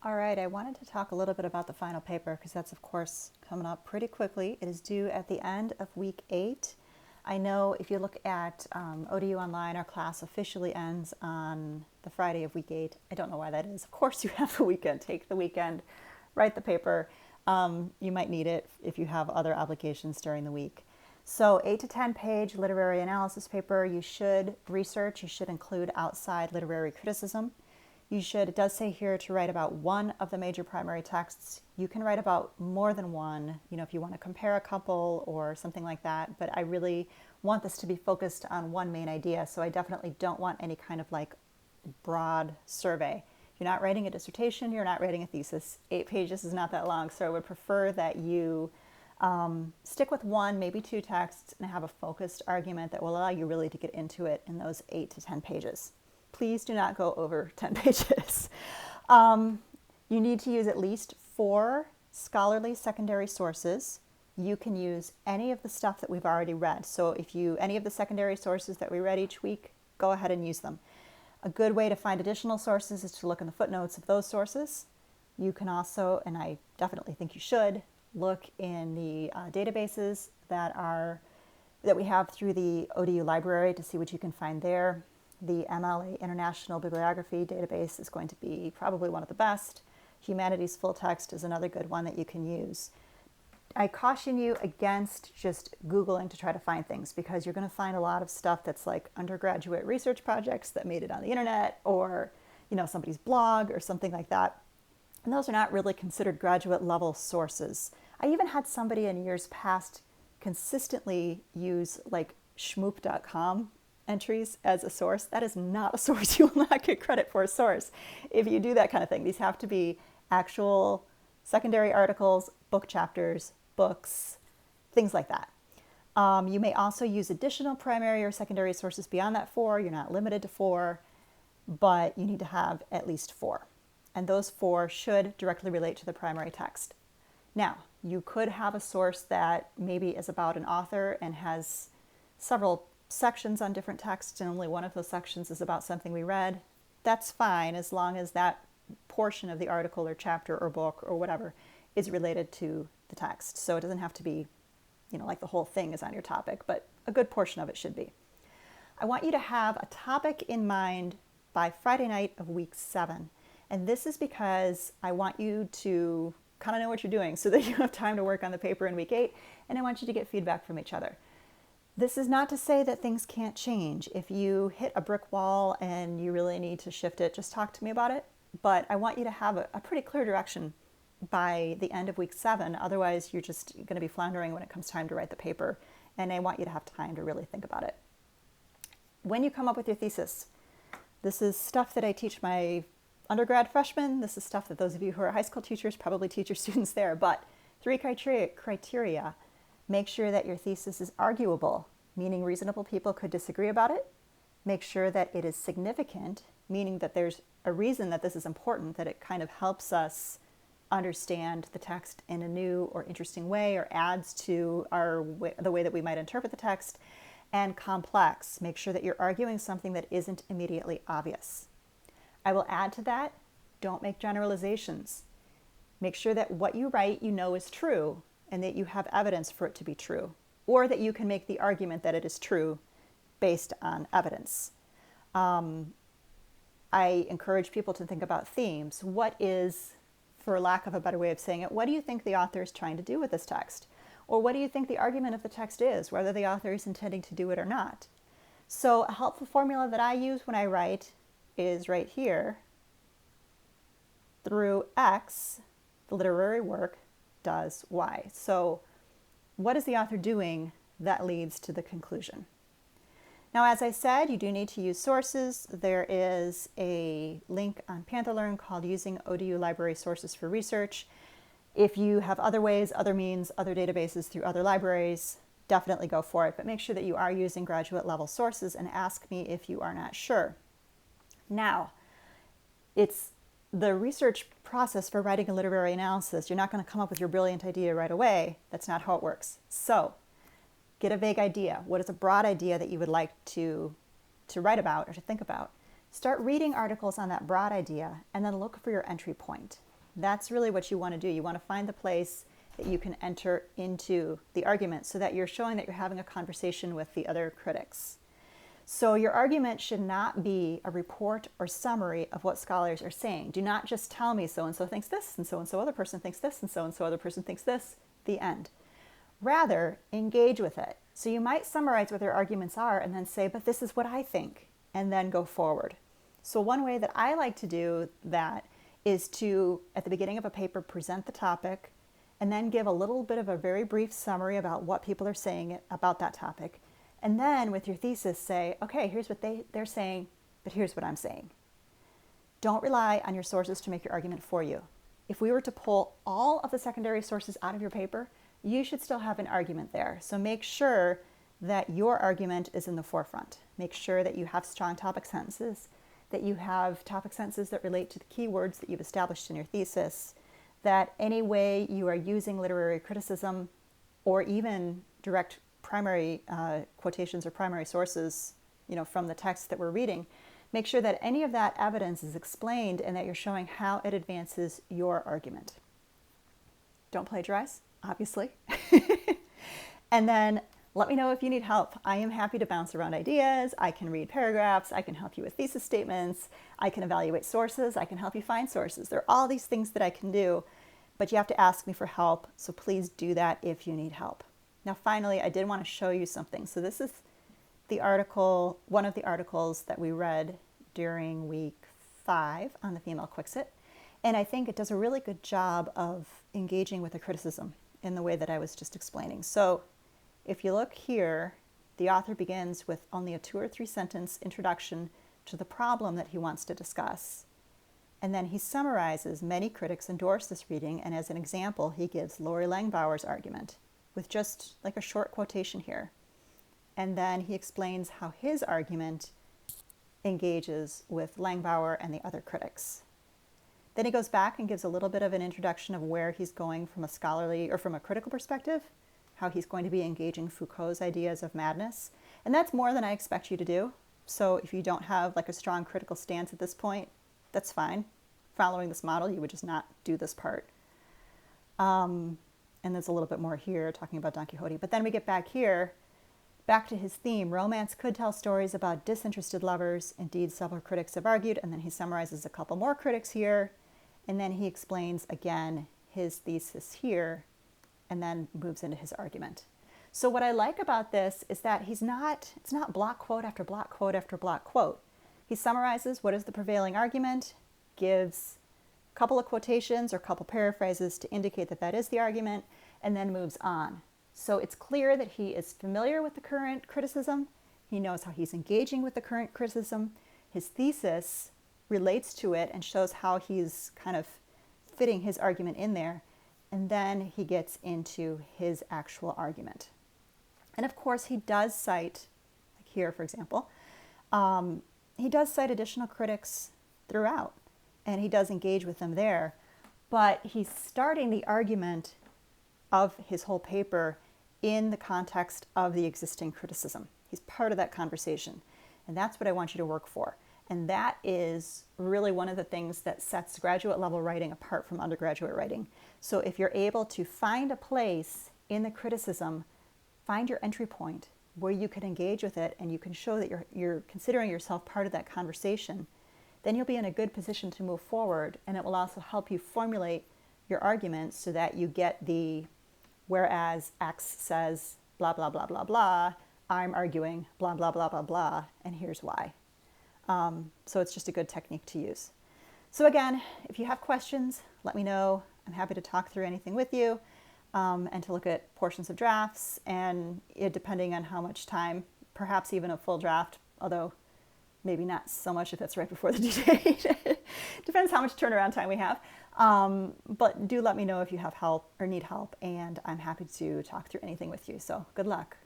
All right, I wanted to talk a little bit about the final paper because that's, of course, coming up pretty quickly. It is due at the end of week 8. I know if you look at ODU Online, our class officially ends on the Friday of week 8. I don't know why that is. Of course, you have the weekend. Take the weekend, write the paper. You might need it if you have other obligations during the week. So 8 to 10 page literary analysis paper, you should research, you should include outside literary criticism. You should, it does say here to write about one of the major primary texts. You can write about more than one, if you want to compare a couple or something like that, but I really want this to be focused on one main idea, so I definitely don't want any kind of like broad survey. You're not writing a dissertation, you're not writing a thesis. 8 pages is not that long, so I would prefer that you stick with one, maybe 2 texts and have a focused argument that will allow you really to get into it in those 8 to 10 pages. Please do not go over 10 pages. You need to use at least 4 scholarly secondary sources. You can use any of the stuff that we've already read. So any of the secondary sources that we read each week, go ahead and use them. A good way to find additional sources is to look in the footnotes of those sources. You can also, and I definitely think you should, look in the databases that we have through the ODU library to see what you can find there. The MLA International Bibliography database is going to be probably one of the best. Humanities Full Text is another good one that you can use. I caution you against just Googling to try to find things because you're going to find a lot of stuff that's like undergraduate research projects that made it on the internet or, somebody's blog or something like that. And those are not really considered graduate level sources. I even had somebody in years past consistently use like shmoop.com entries as a source. That is not a source. You will not get credit for a source if you do that kind of thing. These have to be actual secondary articles, book chapters, books, things like that. You may also use additional primary or secondary sources beyond that 4. You're not limited to 4, but you need to have at least 4. And those 4 should directly relate to the primary text. Now, you could have a source that maybe is about an author and has several sections on different texts and only one of those sections is about something we read. That's fine as long as that portion of the article or chapter or book or whatever is related to the text. So it doesn't have to be, like the whole thing is on your topic, but a good portion of it should be. I want you to have a topic in mind by Friday night of week 7. And this is because I want you to kind of know what you're doing so that you have time to work on the paper in week 8, and I want you to get feedback from each other. This is not to say that things can't change. If you hit a brick wall and you really need to shift it, just talk to me about it. But I want you to have a pretty clear direction by the end of week 7. Otherwise, you're just going to be floundering when it comes time to write the paper. And I want you to have time to really think about it. When you come up with your thesis, this is stuff that I teach my undergrad freshmen. This is stuff that those of you who are high school teachers probably teach your students there. But 3 criteria. Make sure that your thesis is arguable, meaning reasonable people could disagree about it. Make sure that it is significant, meaning that there's a reason that this is important, that it kind of helps us understand the text in a new or interesting way or adds to the way that we might interpret the text. And complex. Make sure that you're arguing something that isn't immediately obvious. I will add to that, don't make generalizations. Make sure that what you write is true and that you have evidence for it to be true, or that you can make the argument that it is true based on evidence. I encourage people to think about themes. What is, for lack of a better way of saying it, what do you think the author is trying to do with this text? Or what do you think the argument of the text is, whether the author is intending to do it or not? So a helpful formula that I use when I write is right here. Through X, the literary work does Y. So what is the author doing that leads to the conclusion? Now, as I said, you do need to use sources. There is a link on Pantherlearn called Using ODU Library Sources for Research. If you have other ways, other means, other databases through other libraries, definitely go for it. But make sure that you are using graduate level sources and ask me if you are not sure. Now, it's the research process for writing a literary analysis. You're not going to come up with your brilliant idea right away. That's not how it works. So get a vague idea. What is a broad idea that you would like to write about or to think about? Start reading articles on that broad idea and then look for your entry point. That's really what you want to do. You want to find the place that you can enter into the argument so that you're showing that you're having a conversation with the other critics. So your argument should not be a report or summary of what scholars are saying. Do not just tell me so-and-so thinks this, and so other person thinks this, and so other person thinks this, the end. Rather, engage with it. So you might summarize what their arguments are and then say, but this is what I think, and then go forward. So one way that I like to do that is to, at the beginning of a paper, present the topic, and then give a little bit of a very brief summary about what people are saying about that topic. And then with your thesis say, okay, here's what they're saying, but here's what I'm saying. Don't rely on your sources to make your argument for you. If we were to pull all of the secondary sources out of your paper, you should still have an argument there. So make sure that your argument is in the forefront. Make sure that you have strong topic sentences, that you have topic sentences that relate to the keywords that you've established in your thesis, that any way you are using literary criticism or even direct primary quotations or primary sources, from the text that we're reading, make sure that any of that evidence is explained and that you're showing how it advances your argument. Don't plagiarize, obviously. And then let me know if you need help. I am happy to bounce around ideas. I can read paragraphs. I can help you with thesis statements. I can evaluate sources. I can help you find sources. There are all these things that I can do, but you have to ask me for help. So please do that if you need help. Now, finally, I did want to show you something. So this is the article, one of the articles that we read during week 5 on the female Quixote. And I think it does a really good job of engaging with the criticism in the way that I was just explaining. So if you look here, the author begins with only a 2 or 3 sentence introduction to the problem that he wants to discuss. And then he summarizes many critics endorse this reading, and as an example, he gives Lori Langbauer's argument with just like a short quotation here. And then he explains how his argument engages with Langbauer and the other critics. Then he goes back and gives a little bit of an introduction of where he's going from a scholarly or from a critical perspective, how he's going to be engaging Foucault's ideas of madness. And that's more than I expect you to do. So if you don't have like a strong critical stance at this point, that's fine. Following this model, you would just not do this part. And there's a little bit more here talking about Don Quixote. But then we get back here, back to his theme. Romance could tell stories about disinterested lovers. Indeed, several critics have argued. And then he summarizes a couple more critics here. And then he explains again his thesis here and then moves into his argument. So what I like about this is that it's not block quote after block quote after block quote. He summarizes what is the prevailing argument, gives a couple of quotations or a couple paraphrases to indicate that that is the argument, and then moves on. So it's clear that he is familiar with the current criticism. He knows how he's engaging with the current criticism. His thesis relates to it and shows how he's kind of fitting his argument in there. And then he gets into his actual argument. And of course, he does cite, like here, for example, he does cite additional critics throughout, and he does engage with them there. But he's starting the argument of his whole paper in the context of the existing criticism. He's part of that conversation. And that's what I want you to work for. And that is really one of the things that sets graduate level writing apart from undergraduate writing. So if you're able to find a place in the criticism, find your entry point where you can engage with it and you can show that you're considering yourself part of that conversation, then you'll be in a good position to move forward, and it will also help you formulate your arguments so that you get the whereas X says blah, blah, blah, blah, blah, I'm arguing blah, blah, blah, blah, blah, and here's why. So it's just a good technique to use. So again, if you have questions, let me know. I'm happy to talk through anything with you and to look at portions of drafts, and depending on how much time, perhaps even a full draft, although maybe not so much if it's right before the due date. Depends how much turnaround time we have. But do let me know if you have help or need help, and I'm happy to talk through anything with you. So good luck.